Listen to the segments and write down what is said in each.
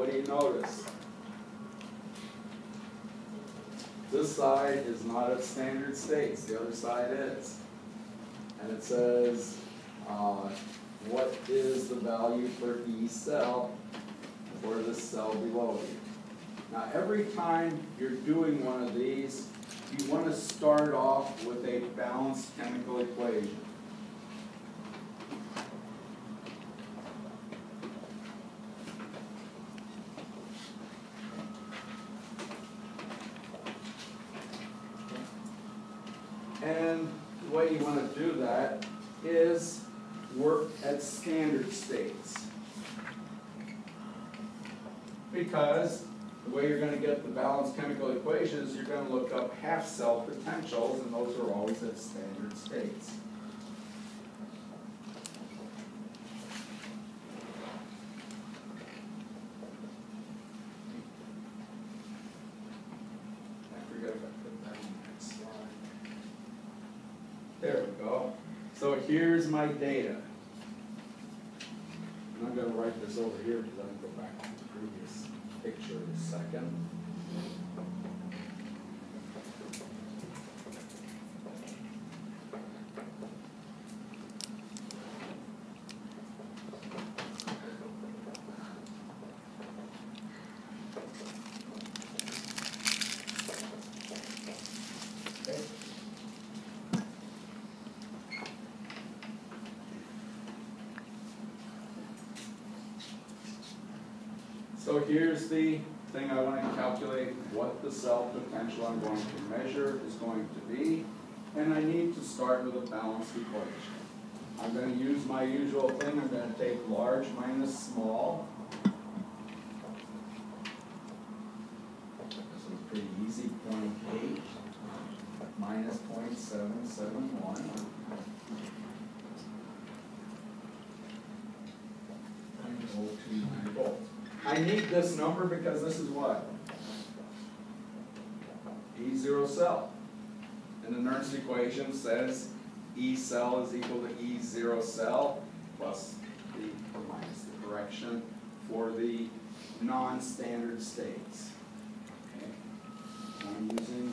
what do you notice? This side is not at standard states, the other side is. And it says, what is the value for E cell for this cell below you? Now every time you're doing one of these, you want to start off with a balanced chemical equation. And the way you want to do that is work at standard states. Because the way you're going to get the balanced chemical equations, you're going to look up half cell potentials, and those are always at standard states. I forget if I put that on the next slide. There we go. So here's my data. And I'm going to write this over here because I'm going to go back to the previous picture in a second. Okay. So here's the thing I want to calculate what the cell potential I'm going to measure is going to be, and I need to start with a balanced equation. I'm going to use my usual thing. I'm going to take large minus small. This is pretty easy, 0.8 minus 0.771. And 0.29 volts. I need this number because this is what? E0 cell. And the NERNST equation says E cell is equal to E0 cell plus the, or minus the correction for the non-standard states. Okay. I'm using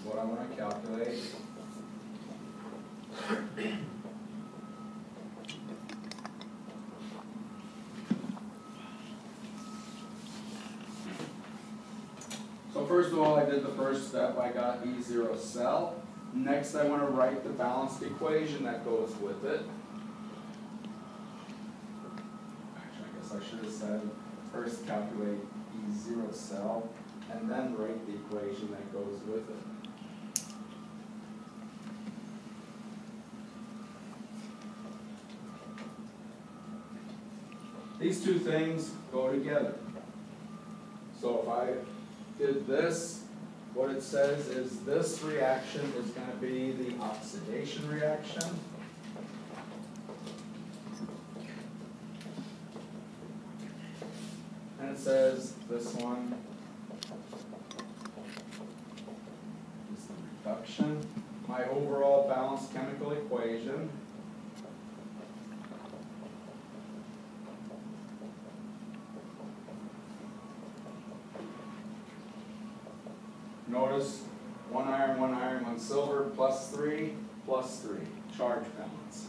what I want to calculate. So first of all, I did the first step. I got E0 cell. Next, I want to write the balanced equation that goes with it. Actually, I guess I should have said first calculate E0 cell and then write the equation that goes with it. These two things go together. So if I did this, what it says is this reaction is going to be the oxidation reaction. And it says this one is the reduction. My overall balanced chemical equation . Notice 1 iron, 1 silver, +3, +3. Charge balance.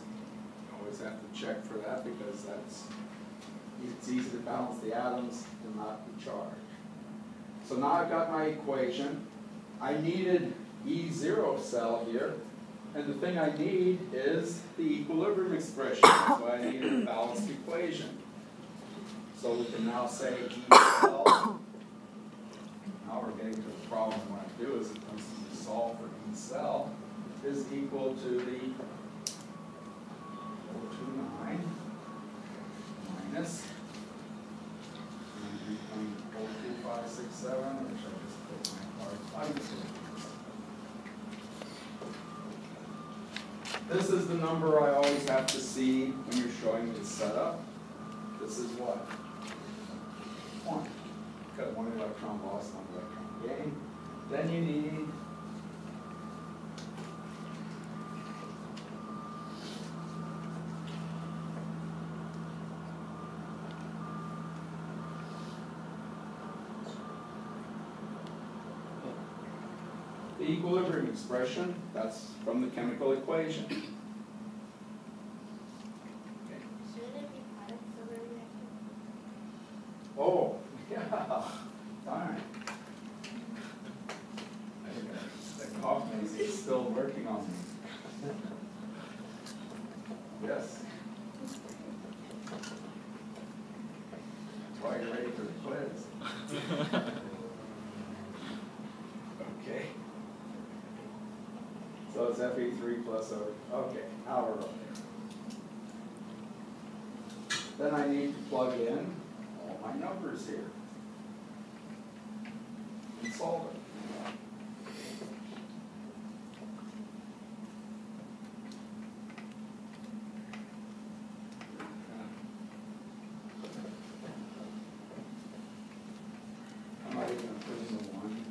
You always have to check for that because it's easy to balance the atoms and not the charge. So now I've got my equation. I needed E0 cell here, and the thing I need is the equilibrium expression. So I need a balanced equation. So we can now say E cell. Now we're getting to the problem. What I do is, once you solve for E cell, is equal to the 429 minus 42567, which I just put my card. This is the number I always have to see when you're showing the setup. This is what? 1. Got 1 electron loss, 1 electron gain. Then you need equilibrium expression, that's from the chemical equation. Okay. Shouldn't it be products of the reaction? Oh, yeah, darn. The cough maze is still working on me. Yes. That's why you're ready for the quiz. Okay. So it's Fe3 plus O. Okay, now we're up there. Then I need to plug in all my numbers here and solve it. I'm not even going to put in the 1.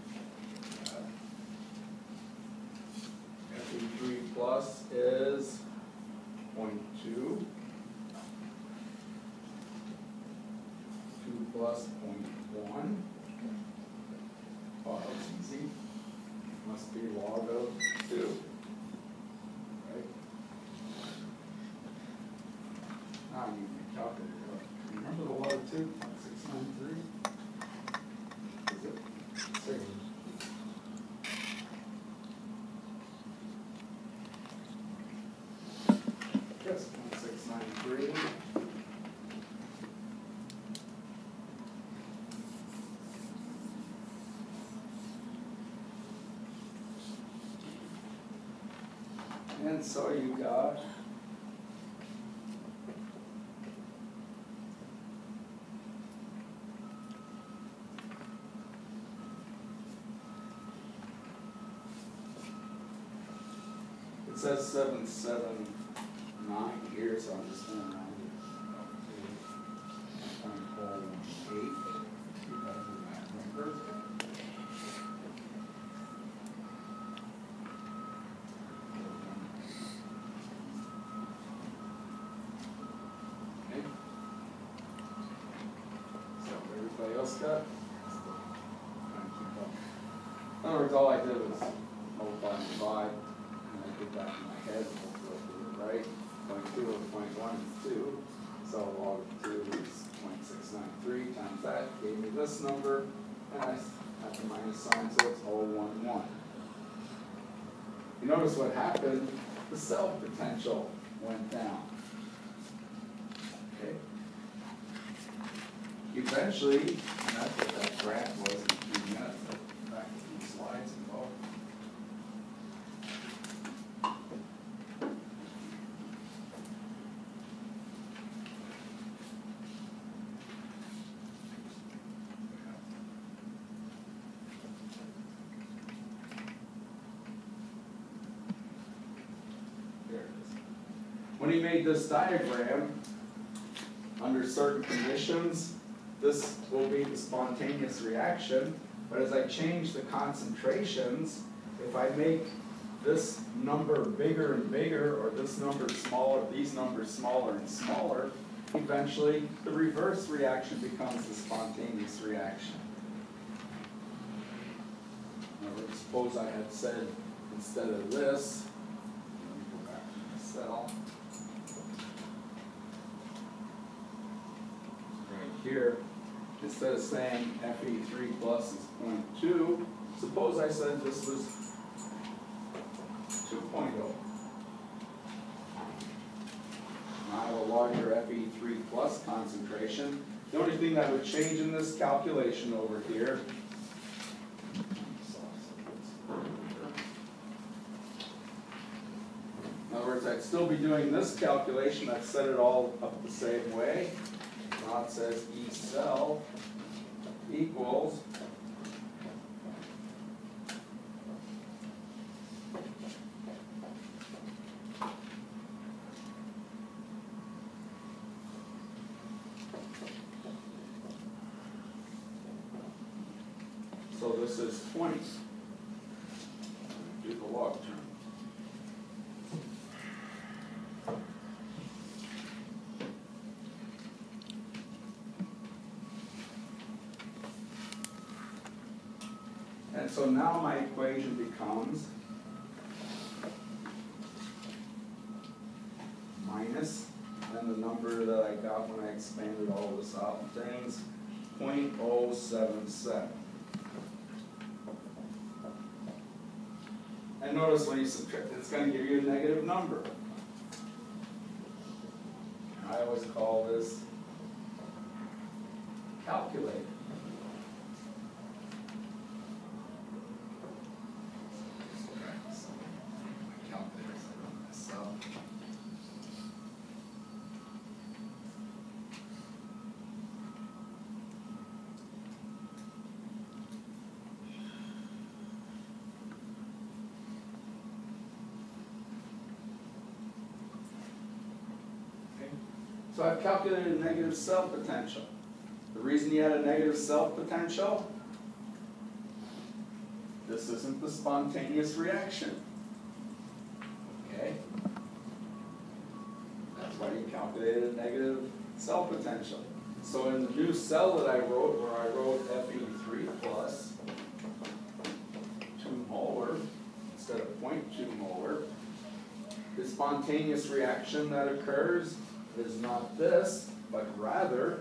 Fe3 plus is 0.2. 2 plus 0.1. Oh, that's easy. Must be log of 2. Right? Now I need my calculator. Remember the log of 2? 693? Is it? 6. Yes, 693. And so you got it says 779 here, so I'm just going to round it up to 0.018 because of that number. Everybody else got? In other words, all I did was multiply and divide, and I did that in my head, right? 0.2 over 0.1 is 2, so log of 2 is 0.693 times that gave me this number, and I have the minus sign, so it's 0.011. You notice what happened? The cell potential went down. Okay. Eventually, and that's what that graph was in a few minutes, back to these slides and go. There it is. When he made this diagram, under certain conditions, this will be the spontaneous reaction, but as I change the concentrations, if I make this number bigger and bigger, or this number smaller, these numbers smaller and smaller, eventually the reverse reaction becomes the spontaneous reaction. In other words, suppose I had said, instead of this, let me go back to the cell. Here, instead of saying Fe3 plus is 0.2, suppose I said this was 2.0. Now I will log your Fe3 plus concentration. The only thing that would change in this calculation over here, in other words, I'd still be doing this calculation, I'd set it all up the same way. Now it says E cell equals so this is 20. Do the log term. And And so now my equation becomes minus, and the number that I got when I expanded all this out and things, 0.077. And notice when you subtract, it's going to give you a negative number. I always call this calculated. So I've calculated a negative cell potential. The reason you had a negative cell potential, this isn't the spontaneous reaction. Okay? That's why you calculated a negative cell potential. So in the new cell that I wrote, where I wrote Fe3 plus 2 molar instead of 0.2 molar, the spontaneous reaction that occurs is not this, but rather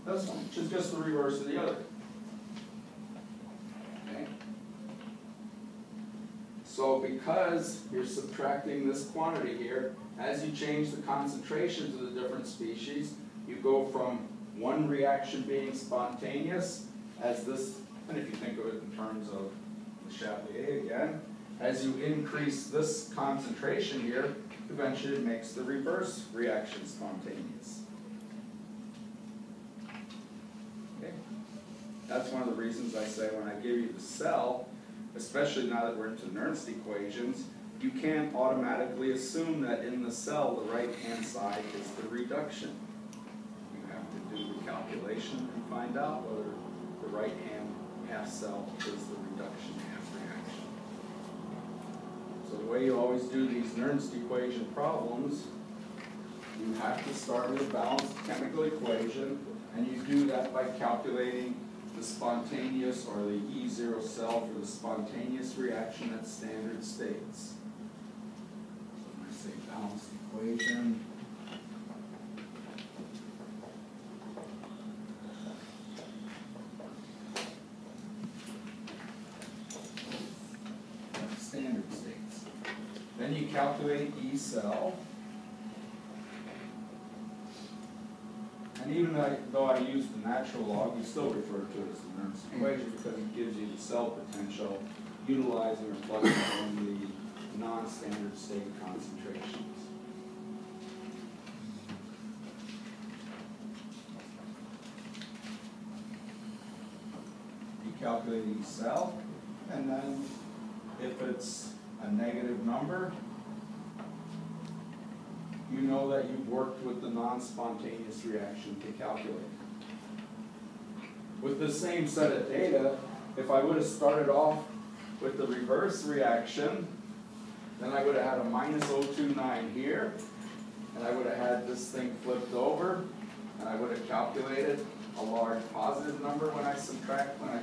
this one, which is just the reverse of the other. Okay? So because you're subtracting this quantity here, as you change the concentrations of the different species, you go from one reaction being spontaneous, as this, and if you think of it in terms of the Chatelier again, as you increase this concentration here, eventually it makes the reverse reaction spontaneous. Okay? That's one of the reasons I say when I give you the cell, especially now that we're into NERNST equations, you can't automatically assume that in the cell the right-hand side is the reduction. You have to do the calculation and find out whether the right-hand half cell is the reduction half reaction. So the way you always do these NERNST equation problems, you have to start with a balanced chemical equation, and you do that by calculating the spontaneous, or the E0 cell for the spontaneous reaction at standard states. When I say balanced equation, standard states. Then you calculate E cell. And even though I use the natural log, you still refer to it as the NERNST equation because it gives you the cell potential utilizing or plugging in the non-standard state concentrations. You calculate each cell, and then if it's a negative number, you know that you've worked with the non-spontaneous reaction to calculate. With the same set of data, if I would have started off with the reverse reaction, then I would have had a minus 0.29 here, and I would have had this thing flipped over, and I would have calculated a large positive number when I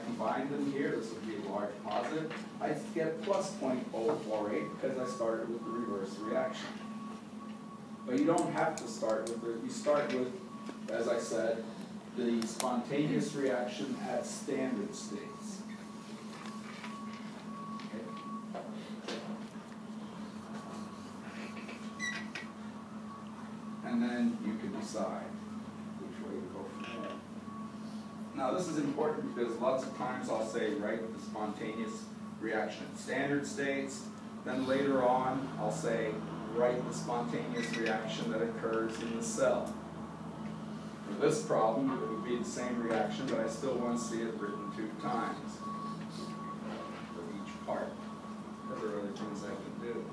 combined them here. This would be a large positive. I get plus 0.048 because I started with the reverse reaction. But you don't have to start with it. You start with, as I said, the spontaneous reaction at standard states. Okay. And then you can decide which way to go from there. Now this is important because lots of times I'll say write the spontaneous reaction at standard states. Then later on I'll say write the spontaneous reaction that occurs in the cell. For this problem, it would be the same reaction, but I still want to see it written 2 times for each part, because there are other things I can do.